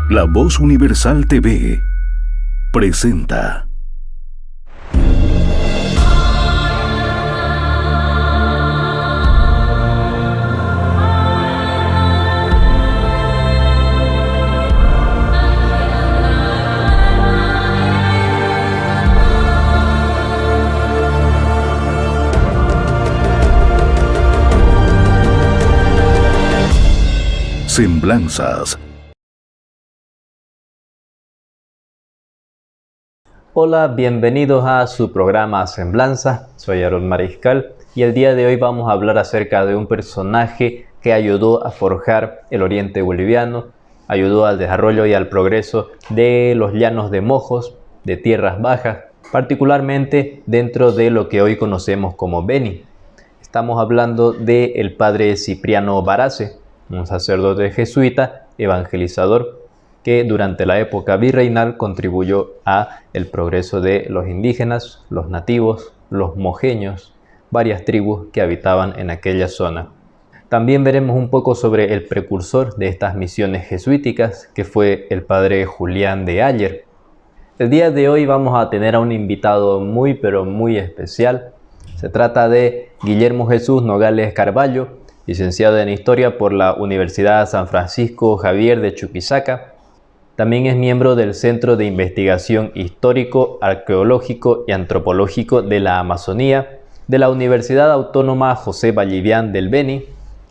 La Voz Universal TV presenta Semblanzas. Hola, bienvenidos a su programa Semblanzas. Soy Aaron Mariscal y el día de hoy vamos a hablar acerca de un personaje que ayudó a forjar el oriente boliviano, ayudó al desarrollo y al progreso de los llanos de Mojos, de tierras bajas, particularmente dentro de lo que hoy conocemos como Beni. Estamos hablando del padre Cipriano Barace, un sacerdote jesuita evangelizador que durante la época virreinal contribuyó a el progreso de los indígenas, los nativos, los mojeños, varias tribus que habitaban en aquella zona. También veremos un poco sobre el precursor de estas misiones jesuíticas, que fue el padre Julián de Aller. El día de hoy vamos a tener a un invitado muy especial. Se trata de Guillermo Jesús Nogales Carballo, licenciado en Historia por la Universidad San Francisco Javier de Chuquisaca. También es miembro del Centro de Investigación Histórico, Arqueológico y Antropológico de la Amazonía de la Universidad Autónoma José Vallivian del Beni.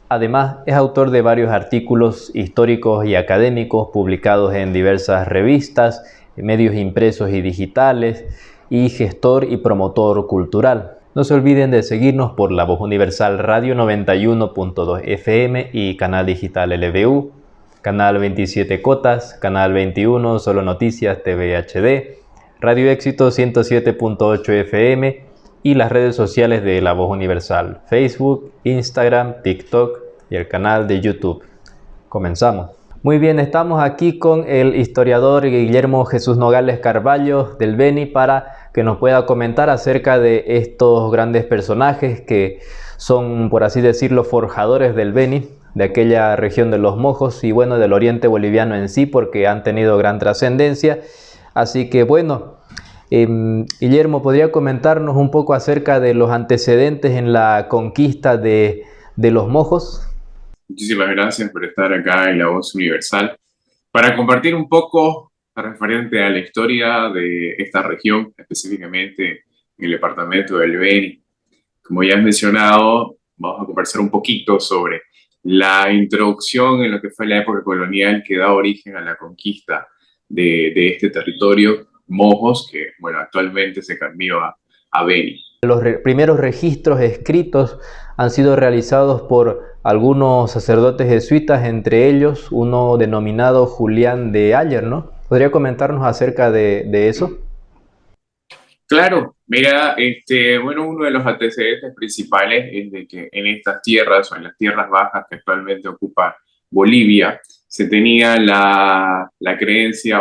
Además, es autor de varios artículos históricos y académicos publicados en diversas revistas, medios impresos y digitales, y gestor y promotor cultural. No se olviden de seguirnos por La Voz Universal Radio 91.2 FM y Canal Digital LBU, Canal 27 Cotas, Canal 21 Solo Noticias TV HD, Radio Éxito 107.8 FM y las redes sociales de La Voz Universal, Facebook, Instagram, TikTok y el canal de YouTube. Comenzamos. Muy bien, estamos aquí con el historiador Guillermo Jesús Nogales Carballo del Beni para que nos pueda comentar acerca de estos grandes personajes que son, por así decirlo, forjadores del Beni, de aquella región de los Mojos y bueno, del oriente boliviano en sí, porque han tenido gran trascendencia. Así que bueno, Guillermo, ¿podría comentarnos un poco acerca de los antecedentes en la conquista de los Mojos? Muchísimas gracias por estar acá en La Voz Universal para compartir un poco referente a la historia de esta región, específicamente en el departamento del Beni. Como ya has mencionado, vamos a conversar un poquito sobre la introducción en lo que fue la época colonial que da origen a la conquista de este territorio, Mojos, que bueno, actualmente se cambió a Beni. Los primeros registros escritos han sido realizados por algunos sacerdotes jesuitas, entre ellos uno denominado Julián de Aller, ¿no? ¿Podría comentarnos acerca de eso? Claro, mira, bueno, uno de los antecedentes principales es de que en estas tierras o en las tierras bajas que actualmente ocupa Bolivia, se tenía la creencia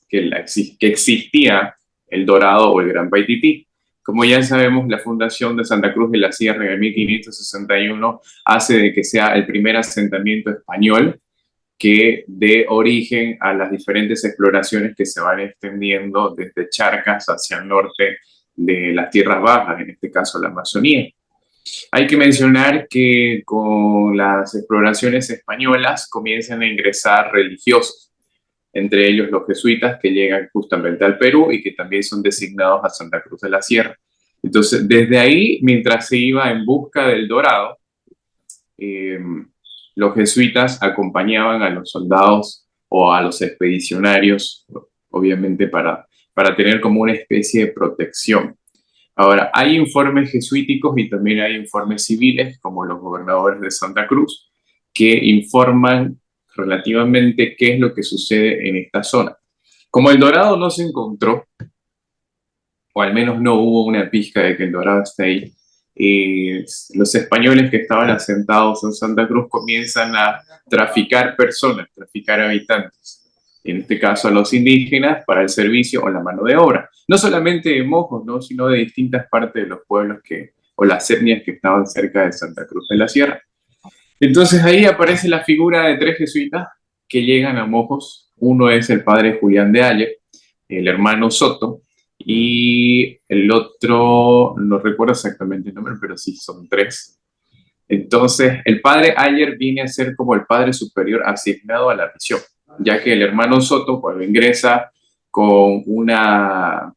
que existía el Dorado o el Gran Paitití. Como ya sabemos, la fundación de Santa Cruz de la Sierra en 1561 hace de que sea el primer asentamiento español que dé origen a las diferentes exploraciones que se van extendiendo desde Charcas hacia el norte de las tierras bajas, en este caso la Amazonía. Hay que mencionar que con las exploraciones españolas comienzan a ingresar religiosos, entre ellos los jesuitas que llegan justamente al Perú y que también son designados a Santa Cruz de la Sierra. Entonces, desde ahí, mientras se iba en busca del Dorado, los jesuitas acompañaban a los soldados o a los expedicionarios, obviamente para tener como una especie de protección. Ahora, hay informes jesuíticos y también hay informes civiles, como los gobernadores de Santa Cruz, que informan relativamente qué es lo que sucede en esta zona. Como el Dorado no se encontró, o al menos no hubo una pizca de que el Dorado esté ahí, los españoles que estaban asentados en Santa Cruz comienzan a traficar personas, traficar habitantes, en este caso a los indígenas, para el servicio o la mano de obra. No solamente de Mojos, ¿no?, sino de distintas partes de los pueblos o las etnias que estaban cerca de Santa Cruz de la Sierra. Entonces ahí aparece la figura de tres jesuitas que llegan a Mojos. Uno es el padre Julián de Ayer, el hermano Soto, y el otro, no recuerdo exactamente el nombre, pero sí, son tres. Entonces, el padre Ayer viene a ser como el padre superior asignado a la misión, ya que el hermano Soto, cuando ingresa con una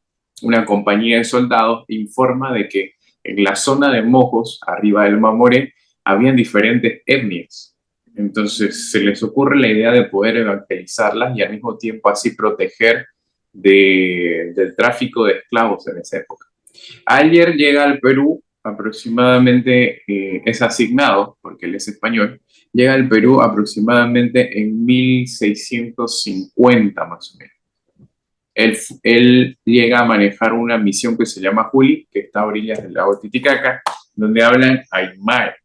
compañía de soldados, informa de que en la zona de Mojos, arriba del Mamoré, habían diferentes etnias. Entonces, se les ocurre la idea de poder evangelizarlas y al mismo tiempo así proteger del tráfico de esclavos en esa época. Ayer llega al Perú aproximadamente, es asignado, porque él es español, llega al Perú aproximadamente en 1650 más o menos. Él llega a manejar una misión que se llama Juli, que está a orillas del lago Titicaca, donde hablan aymara.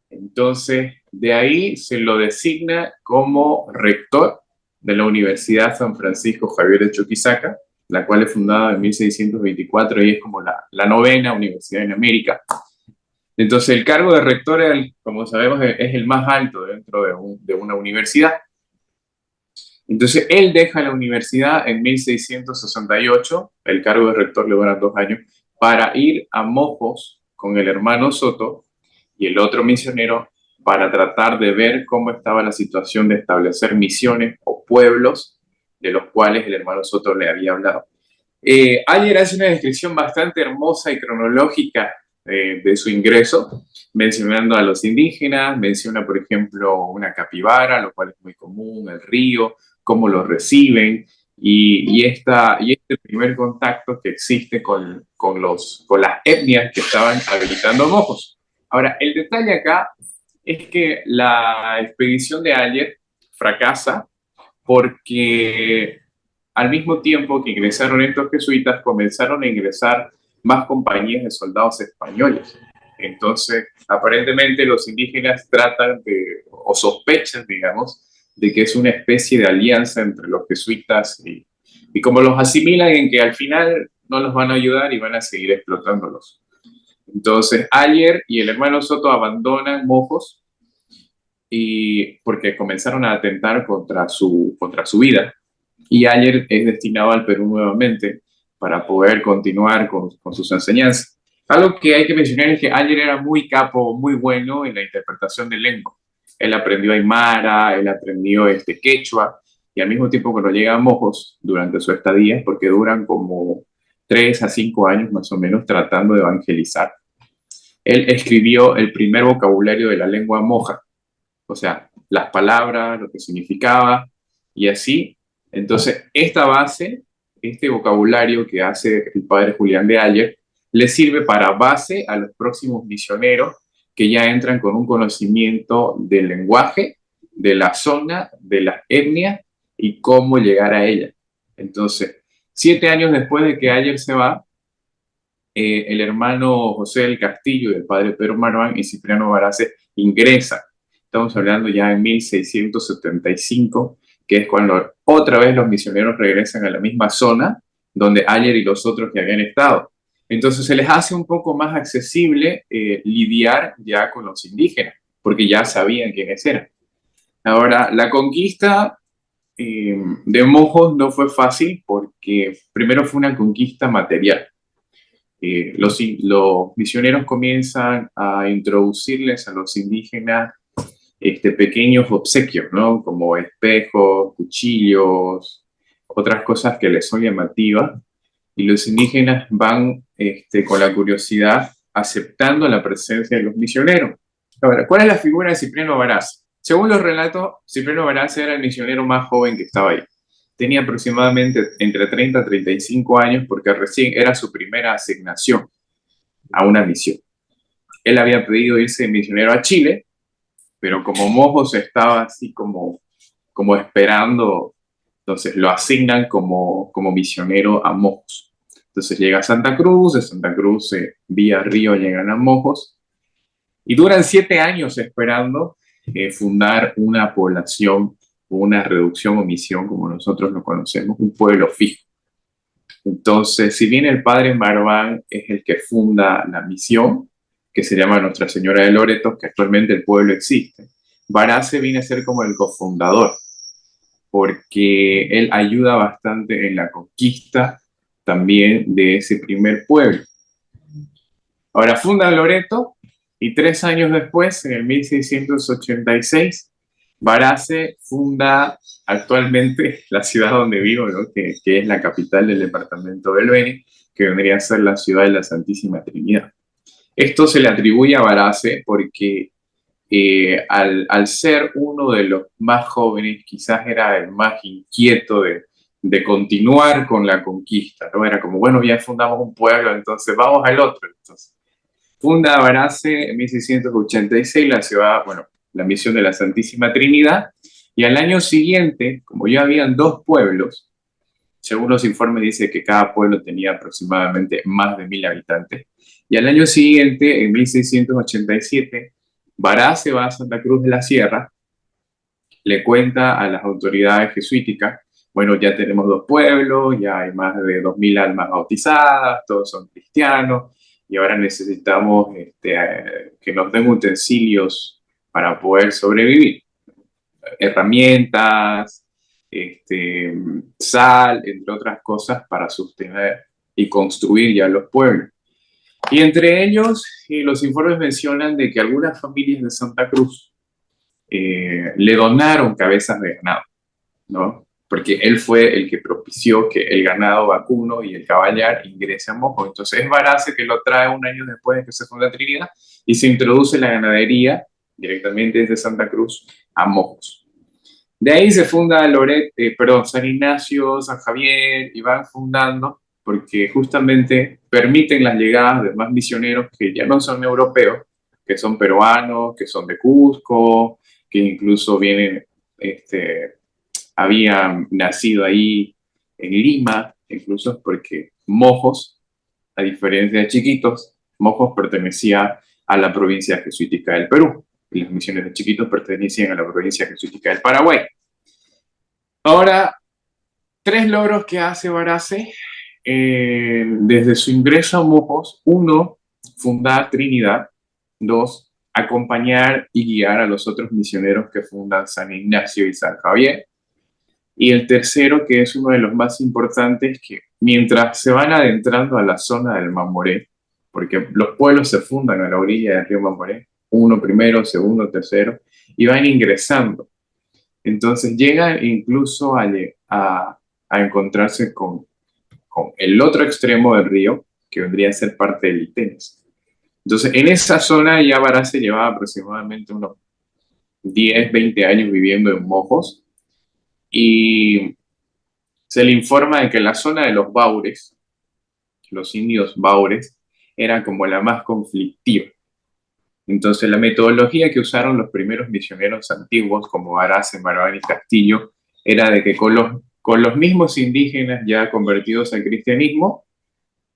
Entonces, de ahí se lo designa como rector de la Universidad San Francisco Javier de Chuquisaca, la cual es fundada en 1624 y es como la novena universidad en América. Entonces, el cargo de rector, como sabemos, es el más alto dentro de una universidad. Entonces, él deja la universidad en 1668, el cargo de rector le dura 2 años, para ir a Mojos con el hermano Soto y el otro misionero para tratar de ver cómo estaba la situación de establecer misiones o pueblos de los cuales el hermano Soto le había hablado. Ayer hace una descripción bastante hermosa y cronológica de su ingreso, mencionando a los indígenas, menciona, por ejemplo, una capibara, lo cual es muy común, el río, cómo lo reciben, y este primer contacto que existe con las etnias que estaban habilitando Mojos. Ahora, el detalle acá es que la expedición de Ayer fracasa porque al mismo tiempo que ingresaron estos jesuitas, comenzaron a ingresar más compañías de soldados españoles. Entonces, aparentemente los indígenas tratan o sospechan, digamos, de que es una especie de alianza entre los jesuitas y como los asimilan en que al final no los van a ayudar y van a seguir explotándolos. Entonces, Ayer y el hermano Soto abandonan Mojos porque comenzaron a atentar contra su vida. Y Ayer es destinado al Perú nuevamente para poder continuar con sus enseñanzas. Algo que hay que mencionar es que Ayer era muy capo, muy bueno en la interpretación de lengua. Él aprendió aymara, él aprendió quechua, y al mismo tiempo cuando llega a Mojos durante su estadía, porque duran como 3 a 5 años más o menos tratando de evangelizar, él escribió el primer vocabulario de la lengua moja, o sea, las palabras, lo que significaba, y así. Entonces, esta base, este vocabulario que hace el padre Julián de Ayer, le sirve para base a los próximos misioneros que ya entran con un conocimiento del lenguaje, de la zona, de las etnias y cómo llegar a ella. Entonces, 7 años después de que Ayer se va, el hermano José del Castillo y el padre Pedro Marván y Cipriano Varace ingresan. Estamos hablando ya en 1675, que es cuando otra vez los misioneros regresan a la misma zona donde Ayer y los otros que habían estado. Entonces se les hace un poco más accesible lidiar ya con los indígenas, porque ya sabían quiénes eran. Ahora, la conquista de Mojos no fue fácil porque primero fue una conquista material. Los misioneros comienzan a introducirles a los indígenas pequeños obsequios, ¿no? Como espejos, cuchillos, otras cosas que les son llamativas, y los indígenas van con la curiosidad aceptando la presencia de los misioneros. Ahora, ¿cuál es la figura de Cipriano Varace? Según los relatos, Cipriano Varace era el misionero más joven que estaba ahí. Tenía aproximadamente entre 30 y 35 años porque recién era su primera asignación a una misión. Él había pedido irse de misionero a Chile, pero como Mojos estaba así como esperando, entonces lo asignan como misionero a Mojos. Entonces llega a Santa Cruz, de Santa Cruz vía río llegan a Mojos, y duran 7 años esperando fundar una población, una reducción o misión, como nosotros lo conocemos, un pueblo fijo. Entonces, si bien el padre Marván es el que funda la misión, que se llama Nuestra Señora de Loreto, que actualmente el pueblo existe, Varase viene a ser como el cofundador, porque él ayuda bastante en la conquista también de ese primer pueblo. Ahora funda Loreto y 3 años después, en el 1686, Varase funda actualmente la ciudad donde vivo, ¿no? que es la capital del departamento del Beni, que vendría a ser la ciudad de la Santísima Trinidad. Esto se le atribuye a Varase porque al ser uno de los más jóvenes, quizás era el más inquieto de continuar con la conquista, ¿no? Era como, bueno, ya fundamos un pueblo, entonces vamos al otro. Entonces, funda Varase en 1686 la ciudad, bueno, la misión de la Santísima Trinidad, y al año siguiente, como ya habían 2 pueblos, según los informes dice que cada pueblo tenía aproximadamente más de 1000 habitantes, y al año siguiente, en 1687, Varase va a Santa Cruz de la Sierra, le cuenta a las autoridades jesuíticas, bueno, ya tenemos 2 pueblos, ya hay más de 2000 almas bautizadas, todos son cristianos, y ahora necesitamos que nos den utensilios para poder sobrevivir, herramientas, sal, entre otras cosas, para sostener y construir ya los pueblos. Y entre ellos, los informes mencionan de que algunas familias de Santa Cruz le donaron cabezas de ganado, ¿no? Porque él fue el que propició que el ganado vacuno y el caballar ingrese a Mojo. Entonces es Varase que lo trae un año después de que se funda Trinidad y se introduce la ganadería directamente desde Santa Cruz a Mojos. De ahí se funda San Ignacio, San Javier, y van fundando porque justamente permiten las llegadas de más misioneros que ya no son europeos, que son peruanos, que son de Cusco, que incluso vienen, habían nacido ahí en Lima, incluso porque Mojos, a diferencia de Chiquitos, Mojos pertenecía a la provincia jesuítica del Perú, y las misiones de Chiquitos pertenecían a la provincia jesuítica del Paraguay. Ahora, 3 logros que hace Varase desde su ingreso a Mojos: 1, fundar Trinidad; 2, acompañar y guiar a los otros misioneros que fundan San Ignacio y San Javier; y el tercero, que es uno de los más importantes, que mientras se van adentrando a la zona del Mamoré, porque los pueblos se fundan a la orilla del río Mamoré, uno primero, segundo, tercero, y van ingresando. Entonces llegan incluso a encontrarse con el otro extremo del río, que vendría a ser parte del Itenes. Entonces, en esa zona ya Varase llevaba aproximadamente unos 10, 20 años viviendo en Mojos, y se le informa de que la zona de los Baures, los indios Baures, era como la más conflictiva. Entonces, la metodología que usaron los primeros misioneros antiguos, como Varase, Marván y Castillo, era de que con los mismos indígenas ya convertidos al cristianismo,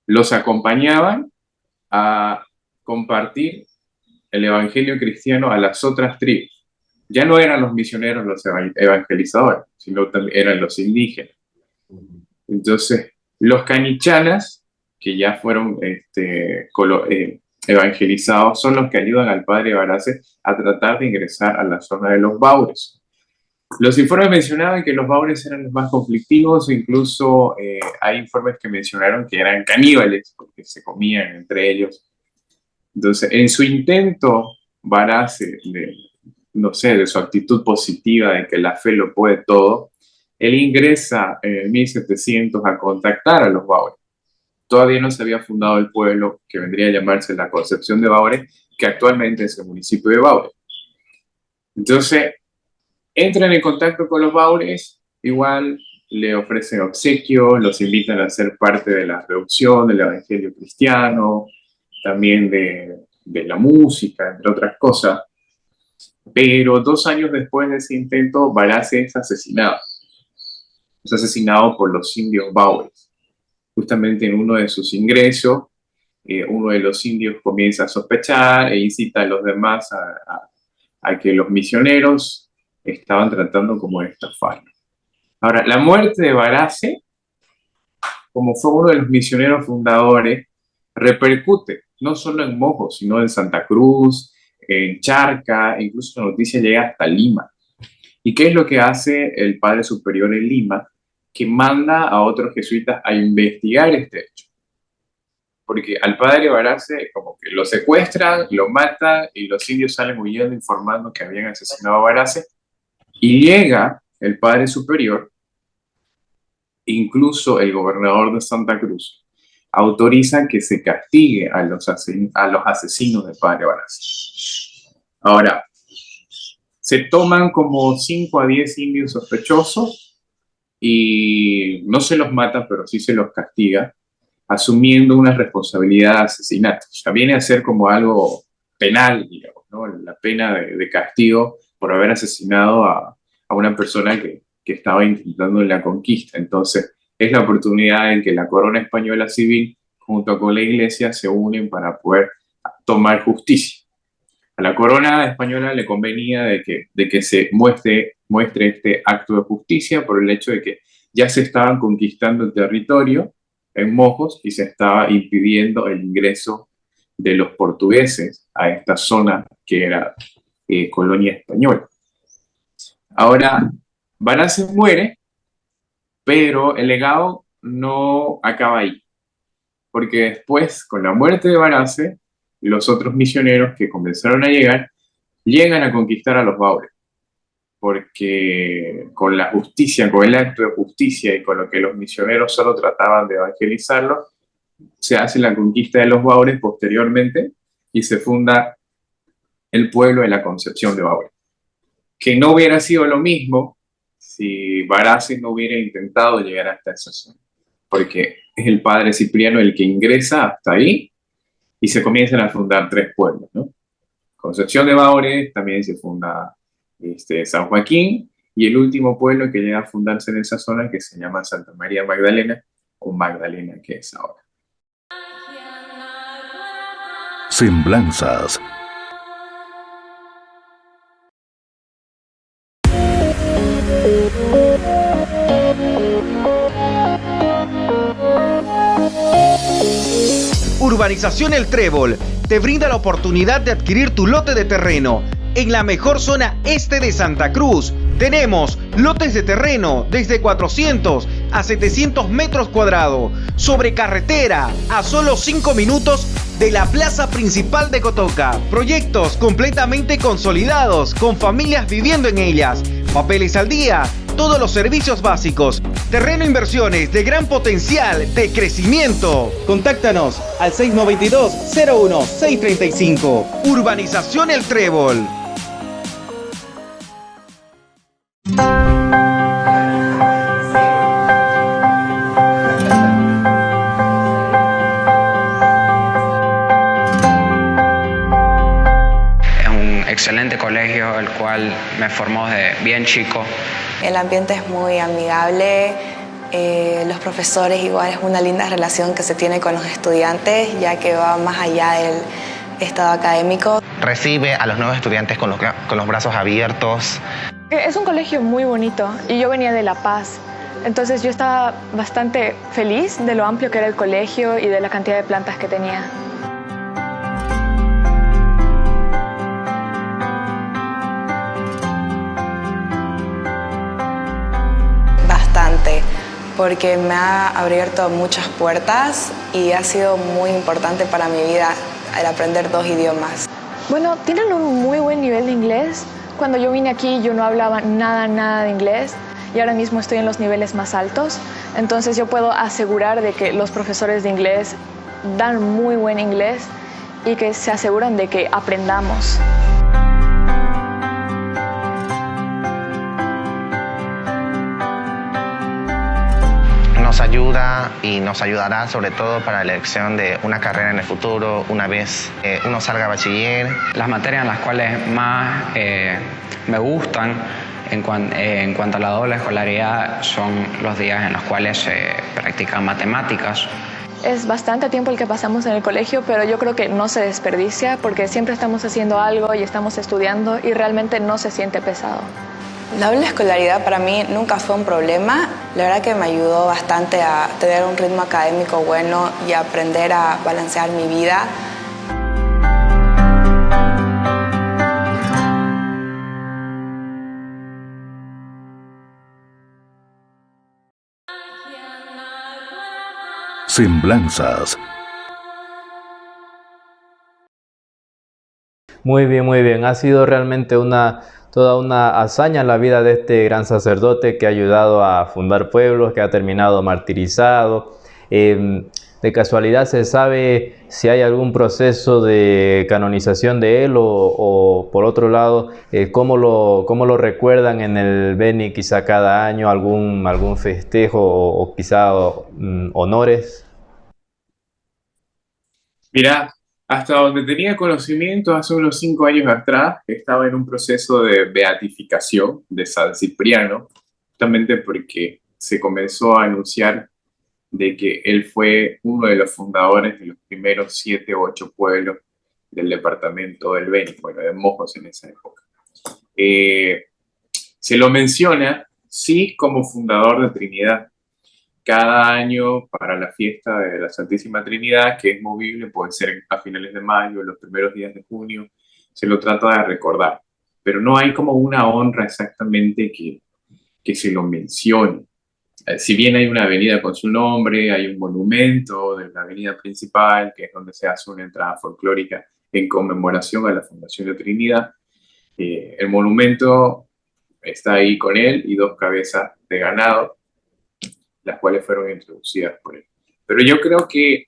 los acompañaban a compartir el evangelio cristiano a las otras tribus. Ya no eran los misioneros los evangelizadores, sino también eran los indígenas. Entonces, los canichanas, que ya fueron evangelizados, son los que ayudan al padre Varase a tratar de ingresar a la zona de los Baures. Los informes mencionaban que los Baures eran los más conflictivos, incluso hay informes que mencionaron que eran caníbales, porque se comían entre ellos. Entonces, en su intento, Varase, de su actitud positiva de que la fe lo puede todo, él ingresa en 1700 a contactar a los Baures. Todavía no se había fundado el pueblo que vendría a llamarse la Concepción de Baure, que actualmente es el municipio de Baure. Entonces, entran en contacto con los Baures, igual le ofrecen obsequios, los invitan a ser parte de la reducción del evangelio cristiano, también de la música, entre otras cosas. Pero 2 años después de ese intento, Varase es asesinado. Es asesinado por los indios Baures. Justamente en uno de sus ingresos, uno de los indios comienza a sospechar e incita a los demás a que los misioneros estaban tratando como de estafarlo. Ahora, la muerte de Varase, como fue uno de los misioneros fundadores, repercute no solo en Mojos, sino en Santa Cruz, en Charca, incluso la noticia llega hasta Lima. ¿Y qué es lo que hace el padre superior en Lima? Que manda a otros jesuitas a investigar este hecho. Porque al padre Barace como que lo secuestran, lo matan y los indios salen huyendo informando que habían asesinado a Barace. Y llega el padre superior, incluso el gobernador de Santa Cruz, autorizan que se castigue a los asesinos del padre Barace. Ahora, se toman como 5 a 10 indios sospechosos y no se los matan, pero sí se los castiga, asumiendo una responsabilidad de asesinato. O sea, viene a ser como algo penal, digamos, ¿no? La pena de castigo por haber asesinado a una persona que estaba intentando la conquista. Entonces, es la oportunidad en que la corona española civil, junto con la iglesia, se unen para poder tomar justicia. A la corona española le convenía de que se muestre este acto de justicia por el hecho de que ya se estaban conquistando el territorio en Mojos y se estaba impidiendo el ingreso de los portugueses a esta zona que era colonia española. Ahora, Barace muere, pero el legado no acaba ahí, porque después, con la muerte de Barace, los otros misioneros que comenzaron a llegan a conquistar a los Baures, porque con la justicia, con el acto de justicia y con lo que los misioneros solo trataban de evangelizarlos, se hace la conquista de los Baures posteriormente y se funda el pueblo de la Concepción de Baure, que no hubiera sido lo mismo si Barace no hubiera intentado llegar hasta esa zona, porque es el padre Cipriano el que ingresa hasta ahí y se comienzan a fundar 3 pueblos, ¿no? Concepción de Baure, también se funda San Joaquín, y el último pueblo que llega a fundarse en esa zona que se llama Santa María Magdalena, o Magdalena, que es ahora. Semblanzas. Urbanización El Trébol te brinda la oportunidad de adquirir tu lote de terreno en la mejor zona este de Santa Cruz. Tenemos lotes de terreno desde 400 a 700 metros cuadrados, sobre carretera, a solo 5 minutos de la plaza principal de Cotoca. Proyectos completamente consolidados, con familias viviendo en ellas. Papeles al día, todos los servicios básicos. Terreno Inversiones de gran potencial de crecimiento. Contáctanos al 6922-01635. Urbanización El Trébol. Excelente colegio, el cual me formó desde bien chico. El ambiente es muy amigable, los profesores igual, es una linda relación que se tiene con los estudiantes, ya que va más allá del estado académico. Recibe a los nuevos estudiantes con los brazos abiertos. Es un colegio muy bonito y yo venía de La Paz, entonces yo estaba bastante feliz de lo amplio que era el colegio y de la cantidad de plantas que tenía. Porque me ha abierto muchas puertas y ha sido muy importante para mi vida el aprender 2 idiomas. Bueno, tienen un muy buen nivel de inglés. Cuando yo vine aquí yo no hablaba nada de inglés y ahora mismo estoy en los niveles más altos. Entonces yo puedo asegurar de que los profesores de inglés dan muy buen inglés y que se aseguran de que aprendamos. Nos ayuda y nos ayudará sobre todo para la elección de una carrera en el futuro, una vez uno salga a bachiller. Las materias en las cuales más me gustan en cuanto a la doble escolaridad son los días en los cuales se practican matemáticas. Es bastante tiempo el que pasamos en el colegio, pero yo creo que no se desperdicia porque siempre estamos haciendo algo y estamos estudiando y realmente no se siente pesado. La doble escolaridad para mí nunca fue un problema. La verdad que me ayudó bastante a tener un ritmo académico bueno y a aprender a balancear mi vida. Semblanzas. Muy bien, muy bien. Ha sido realmente toda una hazaña en la vida de este gran sacerdote que ha ayudado a fundar pueblos, que ha terminado martirizado. ¿De casualidad se sabe si hay algún proceso de canonización de él o por otro lado, cómo lo recuerdan en el Beni, quizá cada año, algún festejo o quizá honores? Mira, hasta donde tenía conocimiento, hace unos 5 años atrás, estaba en un proceso de beatificación de San Cipriano, justamente porque se comenzó a anunciar de que él fue uno de los fundadores de los primeros 7 u 8 pueblos del departamento del Beni, bueno, de Mojos en esa época. Se lo menciona, sí, como fundador de Trinidad. Cada año para la fiesta de la Santísima Trinidad, que es movible, puede ser a finales de mayo, los primeros días de junio, se lo trata de recordar. Pero no hay como una honra exactamente que se lo mencione. Si bien hay una avenida con su nombre, hay un monumento de la avenida principal, que es donde se hace una entrada folclórica en conmemoración a la fundación de Trinidad, el monumento está ahí con él y 2 cabezas de ganado, las cuales fueron introducidas por él. Pero yo creo que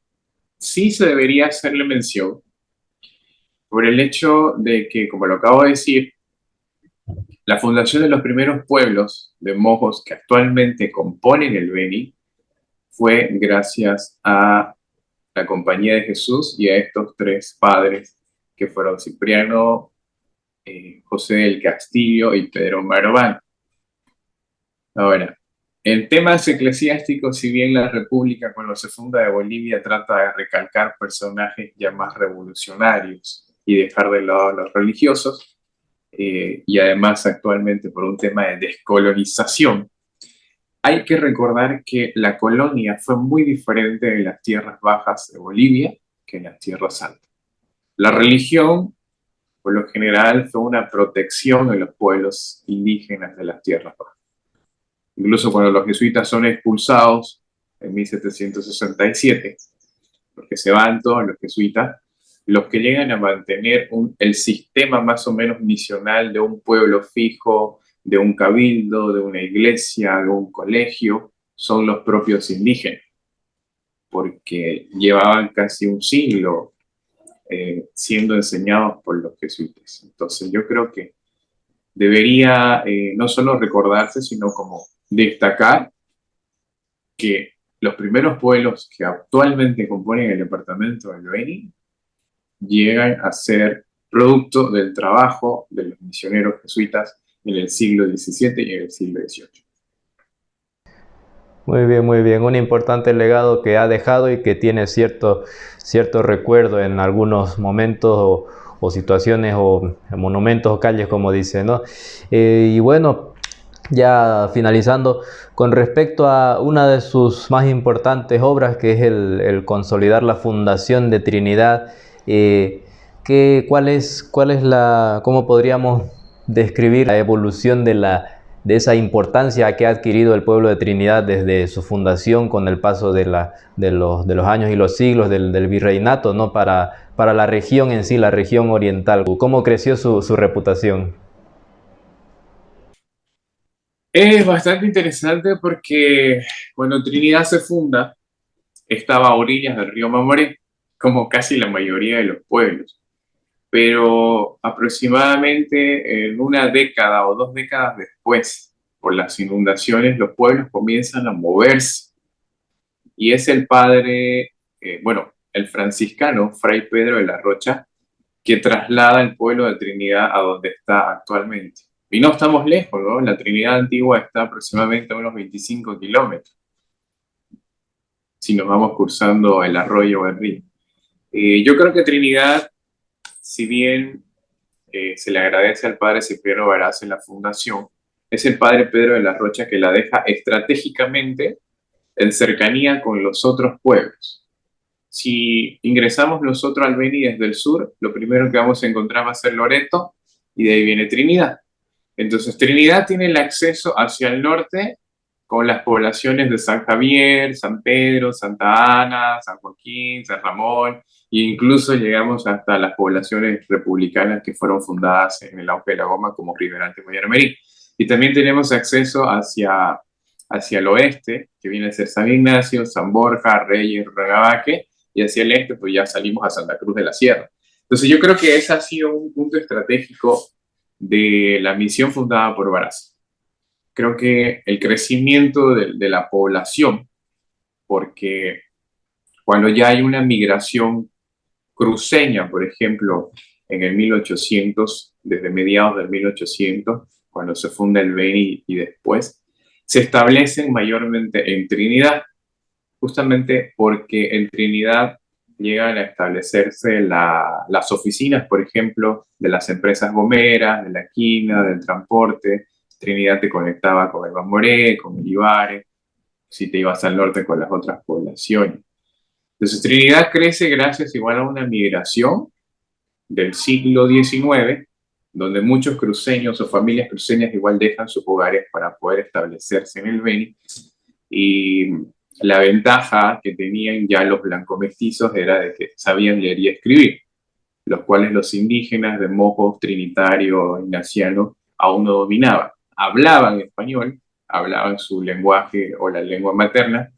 sí se debería hacerle mención por el hecho de que, como lo acabo de decir, la fundación de los primeros pueblos de Mojos que actualmente componen el Beni fue gracias a la Compañía de Jesús y a estos 3 padres que fueron Cipriano, José del Castillo y Pedro Marván. Ahora, en temas eclesiásticos, si bien la República cuando se funda de Bolivia trata de recalcar personajes ya más revolucionarios y dejar de lado a los religiosos, y además actualmente por un tema de descolonización, hay que recordar que la colonia fue muy diferente en las tierras bajas de Bolivia que en las tierras altas. La religión, por lo general, fue una protección de los pueblos indígenas de las tierras bajas. Incluso cuando los jesuitas son expulsados en 1767, porque se van todos los jesuitas, los que llegan a mantener el sistema más o menos misional de un pueblo fijo, de un cabildo, de una iglesia, de un colegio, son los propios indígenas, porque llevaban casi un siglo siendo enseñados por los jesuitas. Entonces yo creo que debería no solo recordarse, sino como destacar que los primeros pueblos que actualmente componen el departamento del Beni llegan a ser producto del trabajo de los misioneros jesuitas en el siglo XVII y en el siglo XVIII. Muy bien, muy bien. Un importante legado que ha dejado y que tiene cierto recuerdo en algunos momentos o situaciones o monumentos o calles, como dice, ¿no? Y bueno, ya finalizando, con respecto a una de sus más importantes obras, que es el consolidar la fundación de Trinidad, ¿cómo podríamos describir la evolución de esa importancia que ha adquirido el pueblo de Trinidad desde su fundación con el paso de los años y los siglos del virreinato, ¿no? para la región en sí, la región oriental? ¿Cómo creció su reputación? Es bastante interesante porque cuando Trinidad se funda, estaba a orillas del río Mamoré, como casi la mayoría de los pueblos. Pero aproximadamente en una década o 2 décadas después, por las inundaciones, los pueblos comienzan a moverse. Y es el padre, el franciscano, Fray Pedro de la Rocha, que traslada el pueblo de Trinidad a donde está actualmente. Y no estamos lejos, ¿no? La Trinidad antigua está aproximadamente a unos 25 kilómetros, si nos vamos cruzando el arroyo o el río. Yo creo que Trinidad, si bien se le agradece al padre Cipriano Varaz en la fundación, es el padre Pedro de la Rocha que la deja estratégicamente en cercanía con los otros pueblos. Si ingresamos nosotros al Beni desde el sur, lo primero que vamos a encontrar va a ser Loreto y de ahí viene Trinidad. Entonces Trinidad tiene el acceso hacia el norte con las poblaciones de San Javier, San Pedro, Santa Ana, San Joaquín, San Ramón, e incluso llegamos hasta las poblaciones republicanas que fueron fundadas en el auge de la goma, como Riberalta y Moyarmerí. Y también tenemos acceso hacia el oeste, que viene a ser San Ignacio, San Borja, Reyes, Ragabaque, y hacia el este, pues ya salimos a Santa Cruz de la Sierra. Entonces yo creo que ese ha sido un punto estratégico de la misión fundada por Barassi. Creo que el crecimiento de la población, porque cuando ya hay una migración cruceña, por ejemplo, en el 1800, desde mediados del 1800, cuando se funda el Beni y después, se establecen mayormente en Trinidad, justamente porque en Trinidad llegan a establecerse las oficinas, por ejemplo, de las empresas gomeras, de la quina, del transporte. Trinidad te conectaba con el Mamoré, con el Ibare, si te ibas al norte con las otras poblaciones. Entonces Trinidad crece gracias igual a una migración del siglo XIX, donde muchos cruceños o familias cruceñas igual dejan sus hogares para poder establecerse en el Beni. Y la ventaja que tenían ya los blancomestizos era de que sabían leer y escribir, los cuales los indígenas de mojos, trinitario, ignaciano, aún no dominaban. Hablaban español, hablaban su lenguaje o la lengua materna,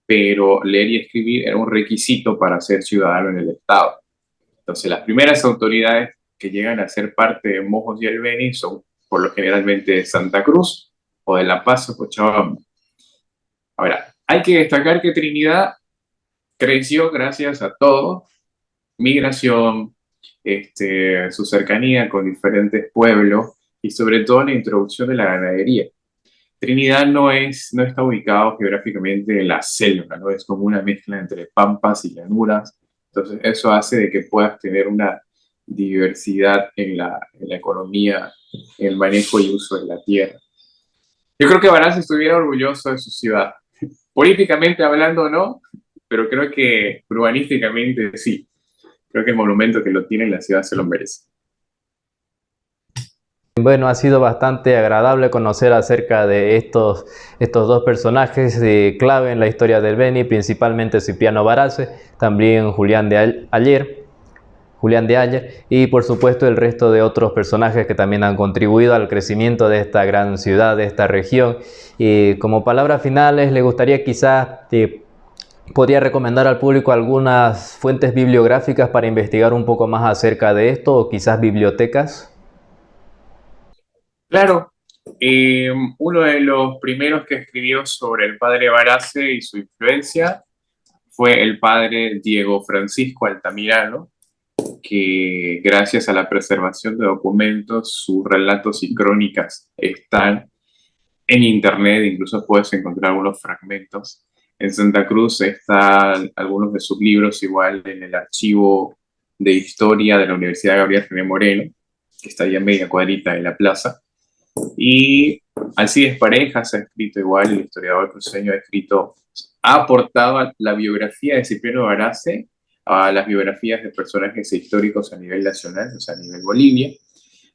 pero leer y escribir era un requisito para ser ciudadano en el Estado. Entonces, las primeras autoridades que llegan a ser parte de Mojos y el Beni son, por lo generalmente, de Santa Cruz o de La Paz o Cochabamba. Ahora, hay que destacar que Trinidad creció gracias a todo, migración, su cercanía con diferentes pueblos y sobre todo la introducción de la ganadería. Trinidad no está ubicado geográficamente en la selva, ¿no? Es como una mezcla entre pampas y llanuras. Entonces eso hace de que puedas tener una diversidad en la economía, en el manejo y uso de la tierra. Yo creo que Barassi estuviera orgulloso de su ciudad. Políticamente hablando no, pero creo que urbanísticamente sí. Creo que el monumento que lo tiene en la ciudad se lo merece. Bueno, ha sido bastante agradable conocer acerca de estos dos personajes clave en la historia del Beni, principalmente Cipriano Barassi, también Julián de Ayer, y por supuesto el resto de otros personajes que también han contribuido al crecimiento de esta gran ciudad, de esta región. Y como palabras finales, le gustaría quizás podría recomendar al público algunas fuentes bibliográficas para investigar un poco más acerca de esto, o quizás bibliotecas. Claro, uno de los primeros que escribió sobre el padre Barassi y su influencia fue el padre Diego Francisco Altamirano, que gracias a la preservación de documentos, sus relatos y crónicas están en internet, incluso puedes encontrar algunos fragmentos. En Santa Cruz están algunos de sus libros igual en el archivo de historia de la Universidad Gabriel René Moreno, que está ahí a media cuadrita en la plaza. Y Alcides Parejas ha escrito igual, el historiador cruceño ha aportado a la biografía de Cipriano Barassi, a las biografías de personajes históricos a nivel nacional, o sea, a nivel Bolivia,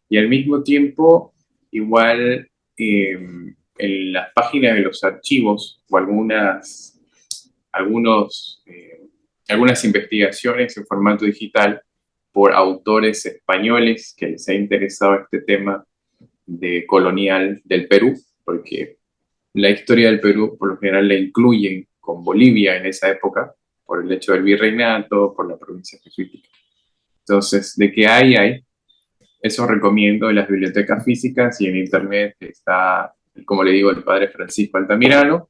y al mismo tiempo, igual en las páginas de los archivos o algunas investigaciones en formato digital por autores españoles que les ha interesado este tema de colonial del Perú, porque la historia del Perú por lo general la incluyen con Bolivia en esa época, por el hecho del virreinato, por la provincia jesuítica. Entonces, de que hay, eso recomiendo en las bibliotecas físicas y en internet está, como le digo, el padre Francisco Altamirano,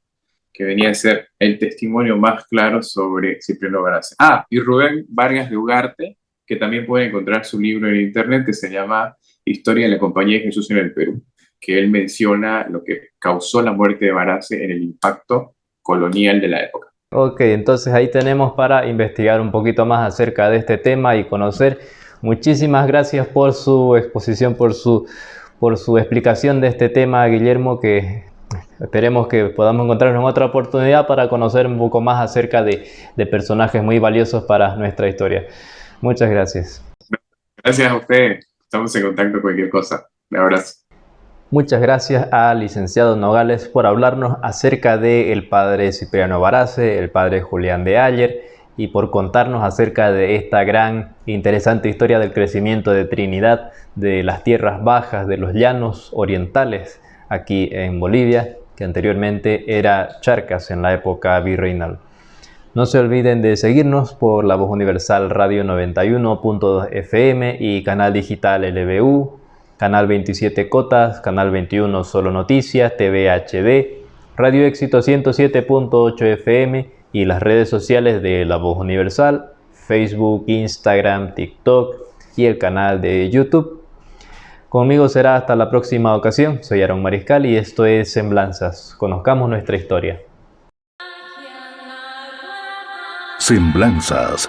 que venía a ser el testimonio más claro sobre Cipriano Barassi. Y Rubén Vargas de Ugarte, que también puede encontrar su libro en internet, que se llama Historia de la Compañía de Jesús en el Perú, que él menciona lo que causó la muerte de Barassi en el impacto colonial de la época. Ok, entonces ahí tenemos para investigar un poquito más acerca de este tema y conocer. Muchísimas gracias por su exposición, por su explicación de este tema, Guillermo, que esperemos que podamos encontrarnos en otra oportunidad para conocer un poco más acerca de personajes muy valiosos para nuestra historia. Muchas gracias. Gracias a ustedes. Estamos en contacto con cualquier cosa. Un abrazo. Muchas gracias al licenciado Nogales por hablarnos acerca del padre Cipriano Barace, el padre Julián de Ayer, y por contarnos acerca de esta gran e interesante historia del crecimiento de Trinidad, de las tierras bajas, de los llanos orientales aquí en Bolivia, que anteriormente era Charcas en la época virreinal. No se olviden de seguirnos por La Voz Universal Radio 91.2 FM y canal digital LBU, canal 27 Cotas, canal 21 Solo Noticias, TV HD, Radio Éxito 107.8 FM y las redes sociales de La Voz Universal, Facebook, Instagram, TikTok y el canal de YouTube. Conmigo será hasta la próxima ocasión. Soy Aaron Mariscal y esto es Semblanzas. Conozcamos nuestra historia. Semblanzas.